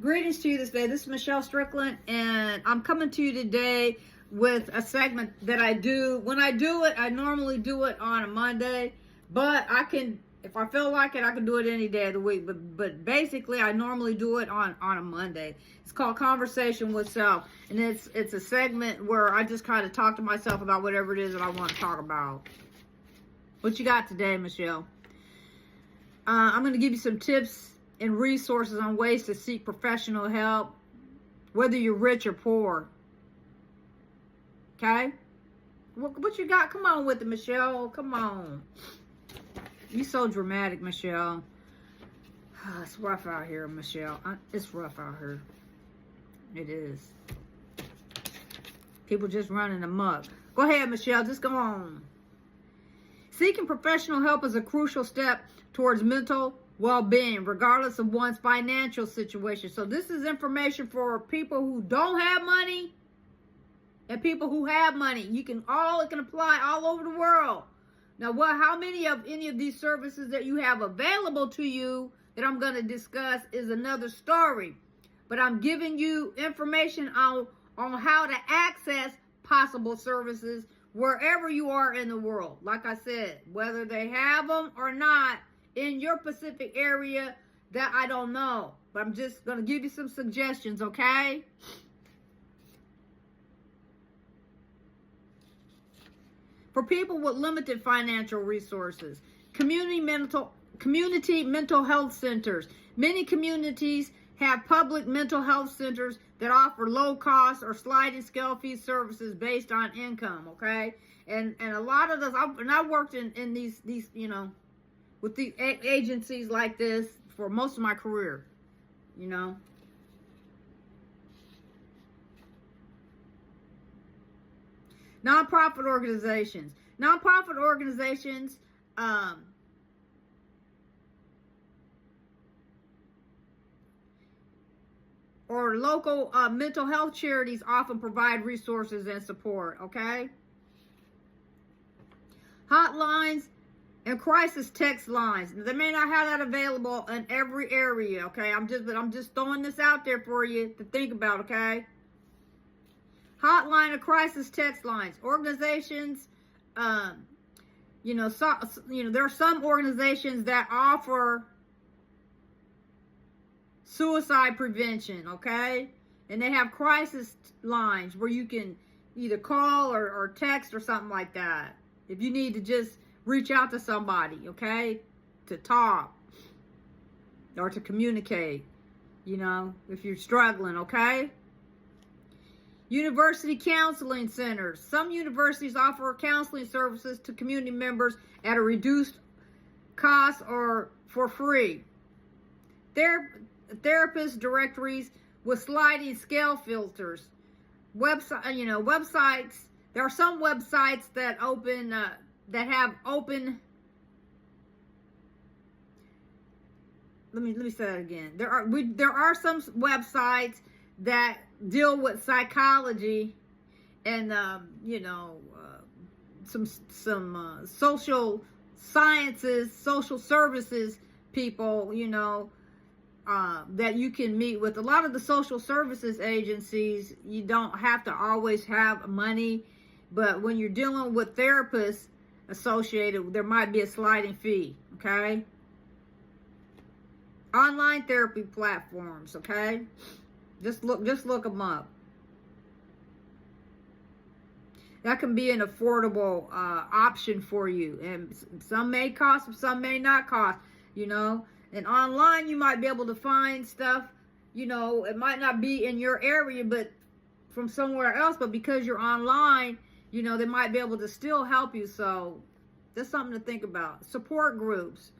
Greetings to you this day. This is Michelle Strickland, and I'm coming to you today with a segment that I do. When I do it, I normally do it on a Monday, but I can, if I feel like it, I can do it any day of the week. But basically, I normally do it on a Monday. It's called Conversation with Self, and it's a segment where I just kind of talk to myself about whatever it is that I want to talk about. What you got today, Michelle? I'm going to give you some tips and resources on ways to seek professional help, whether you're rich or poor. Okay? What you got? Come on with it, Michelle. Come on. You so dramatic, Michelle. It's rough out here, Michelle. It's rough out here. It is. People just running amok. Go ahead, Michelle. Just go on. Seeking professional help is a crucial step towards mental well-being, regardless of one's financial situation. So this is information for people who don't have money and people who have money. It can apply all over the world. Now, how many of any of these services that you have available to you that I'm going to discuss is another story. But I'm giving you information on how to access possible services wherever you are in the world. Like I said, whether they have them or not in your Pacific area, that I don't know. But I'm just going to give you some suggestions, okay? For people with limited financial resources, community mental health centers. Many communities have public mental health centers that offer low cost or sliding scale fee services based on income, okay? And a lot of those, I worked in these with the agencies like this for most of my career, Nonprofit organizations. Nonprofit organizations or local mental health charities often provide resources and support, okay? Hotlines and crisis text lines. They may not have that available in every area, okay? I'm just throwing this out there for you to think about, okay? Hotline and crisis text lines. Organizations, there are some organizations that offer suicide prevention, okay? And they have crisis lines where you can either call or text or something like that. If you need to just reach out to somebody, okay? To talk or to communicate, if you're struggling, okay? University counseling centers. Some universities offer counseling services to community members at a reduced cost or for free. Therapist directories with sliding scale filters. Websites. There are some websites that have open. Let me say that again. There are some websites that deal with psychology and some social sciences, social services people, that you can meet with. A lot of the social services agencies, you don't have to always have money, but when you're dealing with therapists associated, there might be a sliding fee, okay? Online therapy platforms, okay? Just look them up. That can be an affordable option for you, and some may cost, some may not cost, And online, you might be able to find stuff, it might not be in your area, but from somewhere else. But because you're online, they might be able to still help you. So that's something to think about. Support groups.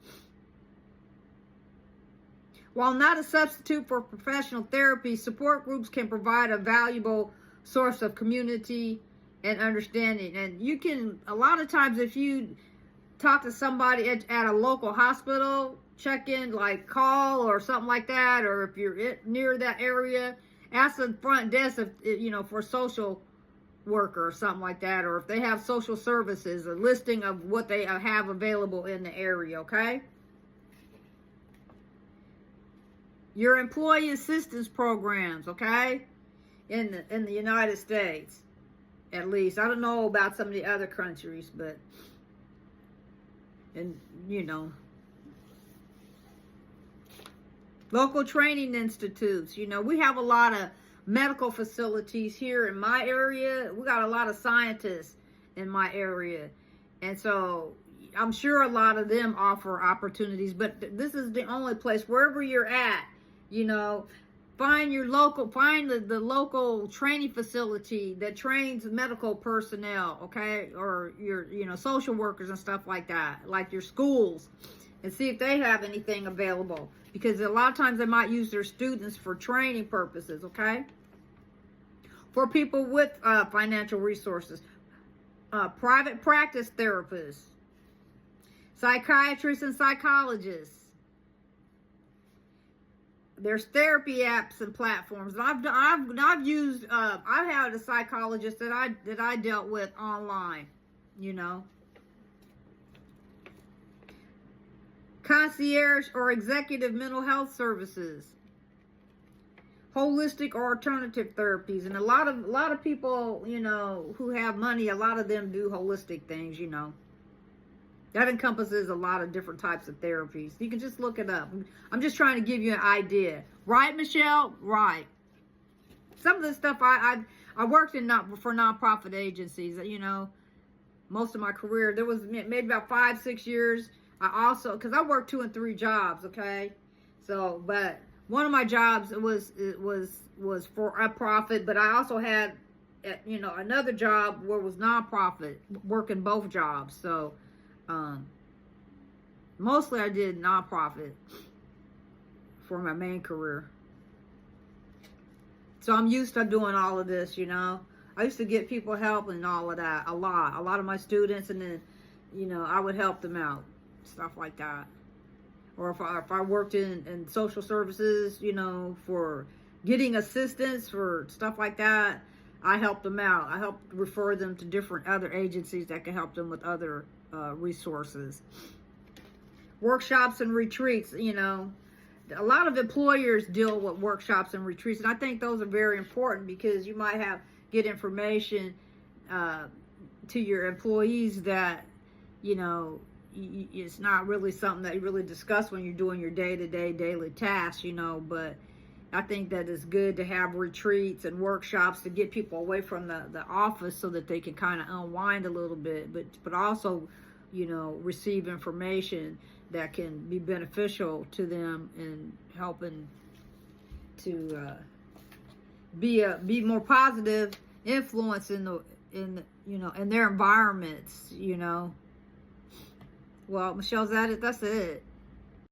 While not a substitute for professional therapy, support groups can provide a valuable source of community and understanding. And you can, a lot of times, if you talk to somebody at a local hospital, check in, like call or something like that, or if you're near that area, ask the front desk if, for social worker or something like that, or if they have social services, a listing of what they have available in the area, okay? your employee assistance programs, okay, in the United States, at least. I don't know about some of the other countries, but, and you know, local training institutes. You know, we have a lot of medical facilities here in my area. We got a lot of scientists in my area, and so I'm sure a lot of them offer opportunities, but this is the only place. Wherever you're at, you know, find the local training facility that trains medical personnel, okay, or your, you know, social workers and stuff like that, like your schools, and see if they have anything available, because a lot of times they might use their students for training purposes, okay? For people with financial resources, private practice therapists, psychiatrists and psychologists. There's therapy apps and platforms. I've used. I've had a psychologist that I dealt with online. You know, concierge or executive mental health services, holistic or alternative therapies, and a lot of people, you know, who have money. A lot of them do holistic things. You know. That encompasses a lot of different types of therapies. You can just look it up. I'm just trying to give you an idea. Right, Michelle? Right. Some of the stuff I worked in for nonprofit agencies, you know, most of my career. There was maybe about 5-6 years. I also, because I worked 2 and 3 jobs, okay? So, but one of my jobs was for a profit, but I also had, you know, another job where it was nonprofit, working both jobs. So, mostly I did nonprofit for my main career. So I'm used to doing all of this, you know. I used to get people help and all of that, a lot of my students, and then, you know, I would help them out, stuff like that. Or if I worked in social services, you know, for getting assistance for stuff like that, I helped them out. I helped refer them to different other agencies that can help them with other resources. Workshops and retreats, you know, a lot of employers deal with workshops and retreats, and I think those are very important, because you might get information to your employees that, you know, it's not really something that you really discuss when you're doing your day-to-day daily tasks, you know. But I think that it's good to have retreats and workshops to get people away from the office, so that they can kind of unwind a little bit, but also, you know, receive information that can be beneficial to them and helping to be more positive influence in you know, in their environments, you know. Well, Michelle, that's it.